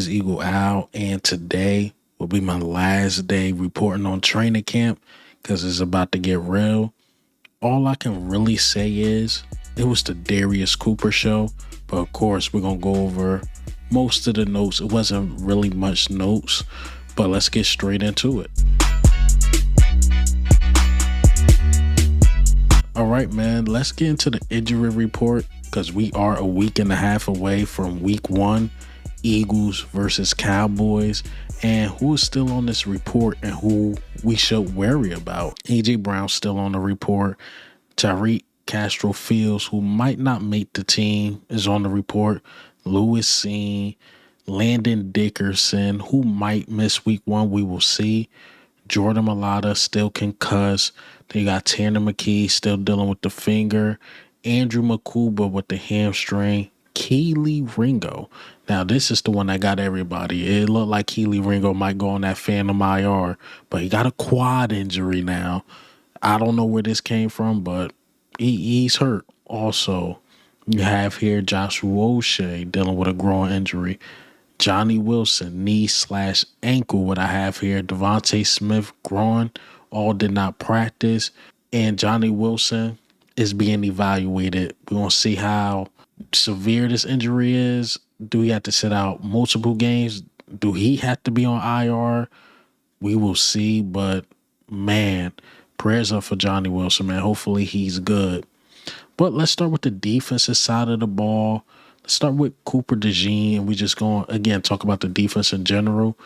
Is Eagle Owl, and today will be my last day reporting on training camp because it's about to get real. All I can really say is it was the Darius Cooper show, but of course, we're going to go over most of the notes. It wasn't really much notes, but let's get straight into it. All right, man, let's get into the injury report because we are a week and a half away from week one, Eagles versus Cowboys, and who is still on this report and who we should worry about. A.J. Brown still on the report. Tyreek Castro Fields, who might not make the team, is on the report. Lewis Seen, Landon Dickerson, who might miss week one, we will see. Jordan Mailata still concussed. They got Tanner McKee still dealing with the finger. Andrew Makuba with the hamstring. Keely Ringo. Now, this is the one that got everybody. It looked like Keely Ringo might go on that Phantom IR, but he got a quad injury now. I don't know where this came from, but he's hurt. Also, you have here Joshua O'Shea dealing with a groin injury. Johnny Wilson, knee/ankle, what I have here. Devontae Smith, groin, all did not practice. And Johnny Wilson is being evaluated. We're going to see how severe this injury is. Do he have to sit out multiple games? Do he have to be on IR? We will see. But, man, prayers up for Johnny Wilson, man. Hopefully he's good. But let's start with the defensive side of the ball. Let's start with Cooper DeJean, and we just going to, again, talk about the defense in general.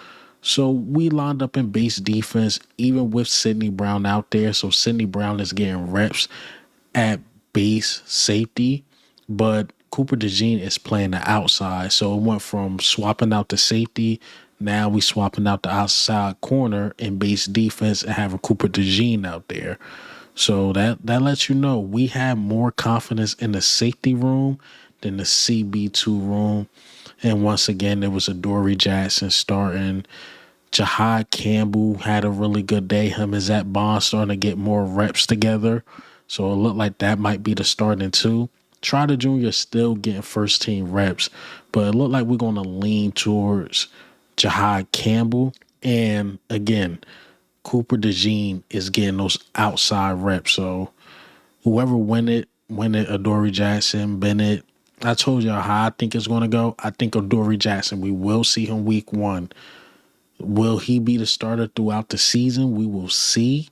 So we lined up in base defense, even with Sidney Brown out there. So Sidney Brown is getting reps at base safety, but Cooper DeJean is playing the outside. So it went from swapping out the safety. Now we swapping out the outside corner in base defense and having Cooper DeJean out there. So that lets you know we have more confidence in the safety room than the CB2 room. And once again, there was Adoree Jackson starting. Jahad Campbell had a really good day. Him and Zach Bond starting to get more reps together. So it looked like that might be the starting two. Trotter Jr. still getting first team reps, but it looked like we're going to lean towards Jahad Campbell. And again, Cooper DeJean is getting those outside reps. So whoever win it, Adoree Jackson, Bennett. I told y'all how I think it's going to go. I think Adoree Jackson, we will see him week one. Will he be the starter throughout the season? We will see.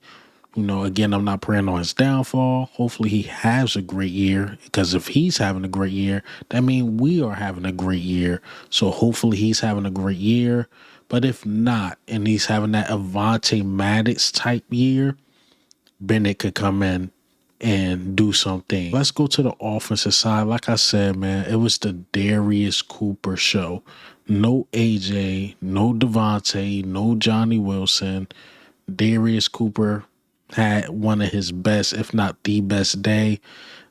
You know, again, I'm not praying on his downfall. Hopefully he has a great year, because if he's having a great year, that means we are having a great year. So hopefully he's having a great year. But if not, and he's having that Avonte Maddox type year, Bennett could come in and do something. Let's go to the offensive side. Like I said, man, it was the Darius Cooper show. No AJ, no Devontae, no Johnny Wilson. Darius Cooper had one of his best, if not the best day.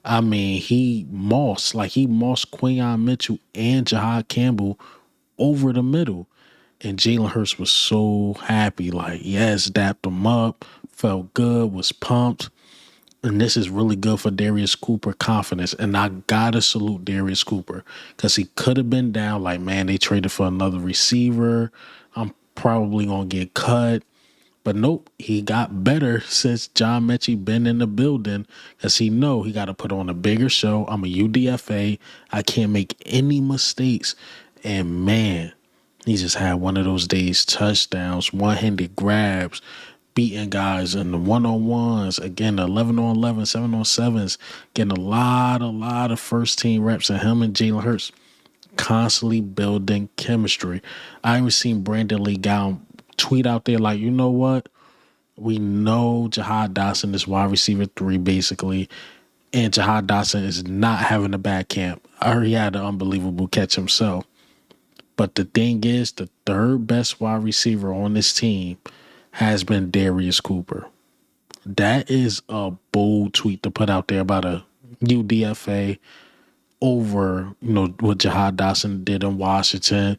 I mean, he mossed Quinyon Mitchell and Jahad Campbell over the middle. And Jalen Hurts was so happy, like, yes, dapped him up, felt good, was pumped. And this is really good for Darius Cooper confidence. And I got to salute Darius Cooper, because he could have been down like, man, they traded for another receiver. I'm probably going to get cut. But nope, he got better since John Mechie been in the building, because he know he got to put on a bigger show. I'm a UDFA. I can't make any mistakes. And, man, he just had one of those days, touchdowns, one-handed grabs, beating guys in the one-on-ones, again, 11-on-11, 7-on-7s, getting a lot of first-team reps, and him and Jalen Hurts constantly building chemistry. I even seen Brandon Lee Gown tweet out there like, you know what? We know Jahad Dotson is wide receiver 3, basically, and Jahad Dotson is not having a bad camp. I heard he had an unbelievable catch himself. But the thing is, the third best wide receiver on this team has been Darius Cooper. That is a bold tweet to put out there about a UDFA over, what Jahad Dotson did in Washington.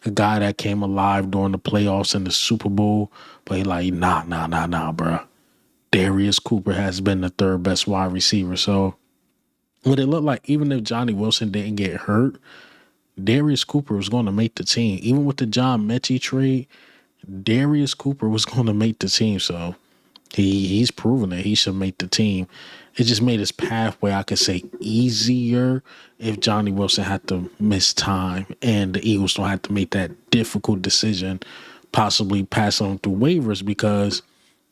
A guy that came alive during the playoffs and the Super Bowl. But he like, nah, bro. Darius Cooper has been the third best wide receiver. So what it looked like, even if Johnny Wilson didn't get hurt, Darius Cooper was going to make the team. Even with the John Mechie trade, Darius Cooper was going to make the team. So he's proven that he should make the team. It just made his pathway, I could say, easier if Johnny Wilson had to miss time and the Eagles don't have to make that difficult decision, possibly pass on through waivers, because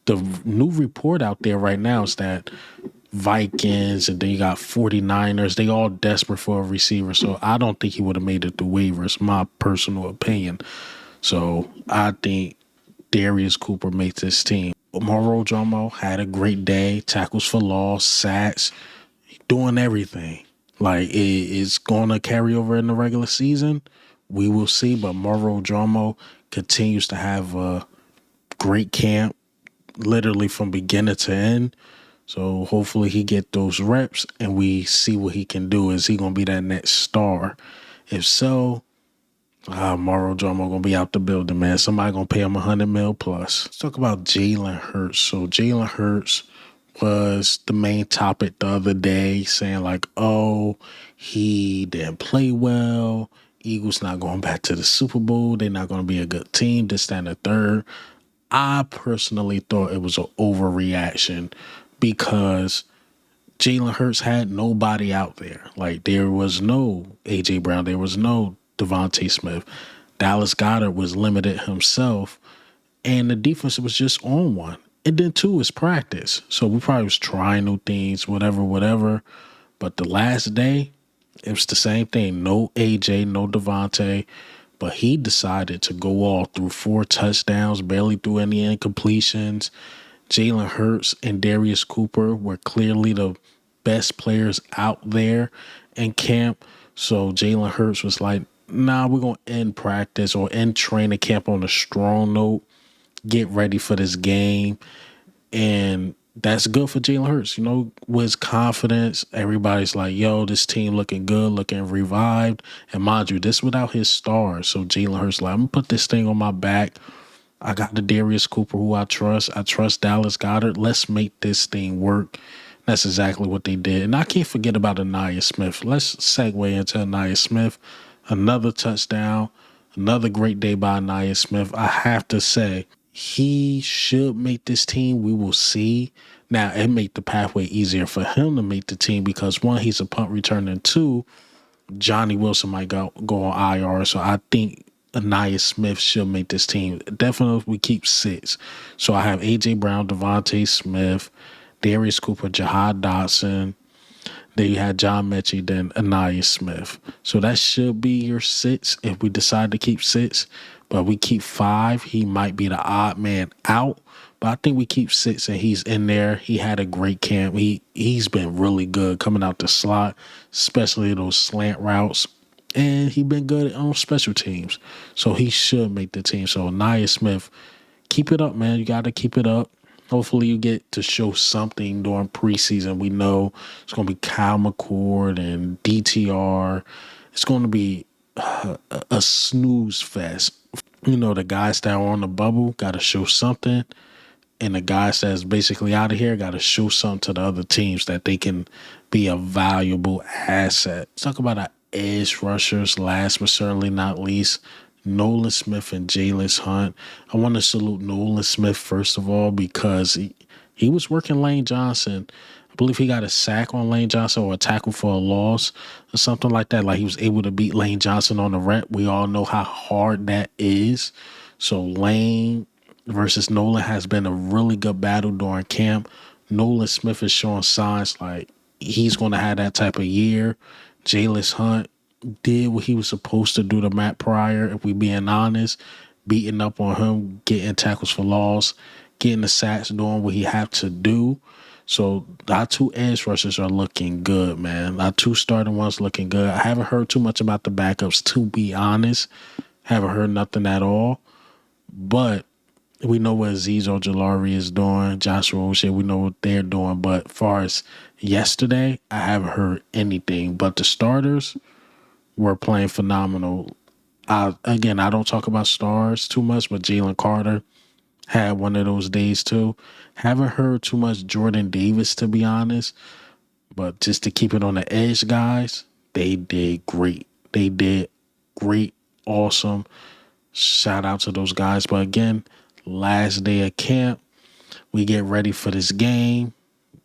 the new report out there right now is that Vikings and then you got 49ers, they all desperate for a receiver. So I don't think he would have made it through waivers, my personal opinion. So I think Darius Cooper makes this team. Moro Ojomo had a great day, tackles for loss, sacks, doing everything. Like it's going to carry over in the regular season. We will see, but Moro Ojomo continues to have a great camp, literally from beginning to end. So hopefully he get those reps and we see what he can do. Is he going to be that next star? If so, Moro Ojomo gonna be out the building, man. Somebody gonna pay him $100 million plus. Let's talk about Jalen Hurts. So Jalen Hurts was the main topic the other day, saying like, oh, he didn't play well. Eagles not going back to the Super Bowl. They're not gonna be a good team. This, that, and the third. I personally thought it was an overreaction because Jalen Hurts had nobody out there. Like, there was no A.J. Brown. There was no Devontae Smith. Dallas Goedert was limited himself. And the defense was just on one. And then, two, is practice. So we probably was trying new things, whatever. But the last day, it was the same thing. No A.J., no Devontae. But he decided to go all through 4 touchdowns, barely threw any incompletions. Jalen Hurts and Darius Cooper were clearly the best players out there in camp. So Jalen Hurts was like, nah, we're going to end practice or end training camp on a strong note, get ready for this game. And that's good for Jalen Hurts. You know, with his confidence, everybody's like, yo, this team looking good, looking revived. And mind you, this without his stars. So Jalen Hurts like, I'm going to put this thing on my back. I got the Darius Cooper who I trust. I trust Dallas Goedert. Let's make this thing work. That's exactly what they did. And I can't forget about Ainias Smith. Let's segue into Ainias Smith. Another touchdown. Another great day by Ainias Smith. I have to say, he should make this team. We will see. Now, it made the pathway easier for him to make the team because, one, he's a punt returner, and two, Johnny Wilson might go on IR. So I think Ainias Smith should make this team. Definitely we keep 6. So I have A.J. Brown, Devontae Smith, Darius Cooper, Jahad Dotson. Then you had John Mechie, then Ainias Smith. So that should be your 6 if we decide to keep 6. But we keep 5. He might be the odd man out. But I think we keep 6 and he's in there. He had a great camp. He's been really good coming out the slot, especially those slant routes. And he's been good on special teams. So he should make the team. So Ainias Smith, keep it up, man. You got to keep it up. Hopefully you get to show something during preseason. We know it's going to be Kyle McCord and DTR. It's going to be a snooze fest. You know, the guys that are on the bubble got to show something. And the guys that's basically out of here got to show something to the other teams that they can be a valuable asset. Let's talk about our edge rushers, last but certainly not least, Nolan Smith and Jalen Hunt. I want to salute Nolan Smith, first of all, because he was working Lane Johnson. I believe he got a sack on Lane Johnson or a tackle for a loss or something like that. Like he was able to beat Lane Johnson on the rep. We all know how hard that is. So Lane versus Nolan has been a really good battle during camp. Nolan Smith is showing signs like he's going to have that type of year. Jalen Hunt did what he was supposed to do to Matt Pryor, if we being honest, beating up on him, getting tackles for loss, getting the sacks, doing what he have to do. So our 2 edge rushers are looking good, man. Our 2 starting ones looking good. I haven't heard too much about the backups, to be honest. Haven't heard nothing at all. But we know what Azeez Ojulari is doing, Joshua O'Shea, we know what they're doing. But as far as yesterday, I haven't heard anything. But the starters were playing phenomenal. I don't talk about stars too much, but Jalen Carter had one of those days too. Haven't heard too much Jordan Davis, to be honest. But just to keep it on the edge, guys, they did great. They did great, awesome. Shout out to those guys. But again, last day of camp, we get ready for this game,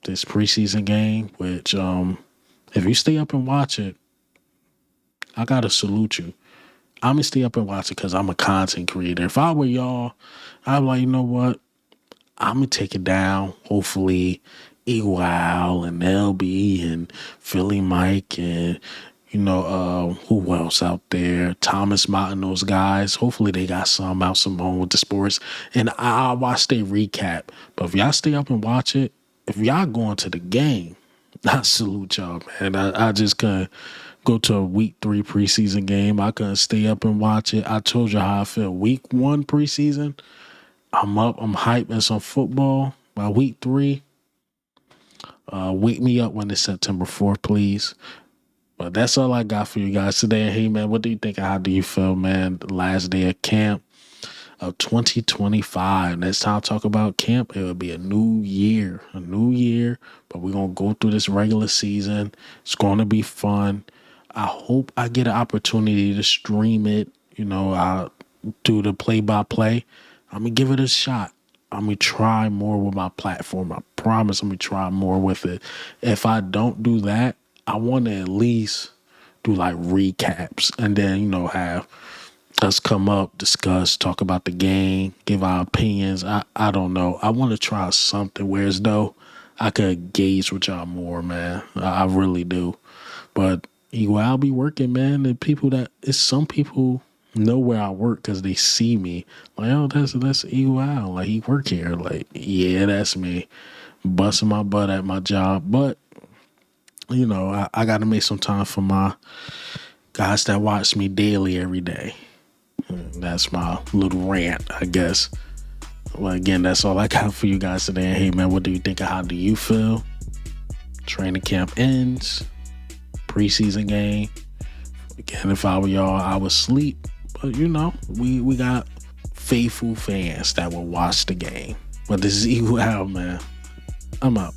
this preseason game, which if you stay up and watch it, I gotta salute you. I'm gonna stay up and watch it because I'm a content creator. If I were y'all, I'm like, you know what? I'm gonna take it down. Hopefully, Ewell and LB and Philly Mike and who else out there? Thomas Martin, those guys. Hopefully they got some out some with the sports. And I'll watch their recap. But if y'all stay up and watch it, if y'all going to the game, I salute y'all, man. I just couldn't go to a week 3 preseason game. I couldn't stay up and watch it. I told you how I feel. Week 1 preseason, I'm up, I'm hyping some football. By week 3, wake me up when it's September 4th, please. But that's all I got for you guys today. Hey, man, what do you think? How do you feel, man? The last day of camp of 2025. Next time I talk about camp, it will be a new year. But we're going to go through this regular season. It's going to be fun. I hope I get an opportunity to stream it. I'll do the play-by-play. I'm going to give it a shot. I'm going to try more with my platform. I promise I'm going to try more with it. If I don't do that, I want to at least do like recaps and then, have us come up, discuss, talk about the game, give our opinions. I don't know. I want to try something where as though I could gauge with y'all more, man. I really do. But I'll be working, man. It's some people know where I work because they see me. Like, oh, that's Ewell. Like, he work here. Like, yeah, that's me. Busting my butt at my job. But I got to make some time for my guys that watch me daily every day. That's my little rant, I guess. Well, again, that's all I got for you guys today. Hey, man, what do you think? How do you feel? Training camp ends. Preseason game. Again, if I were y'all, I would sleep. But, we got faithful fans that will watch the game. But this is Ewell, man. I'm out.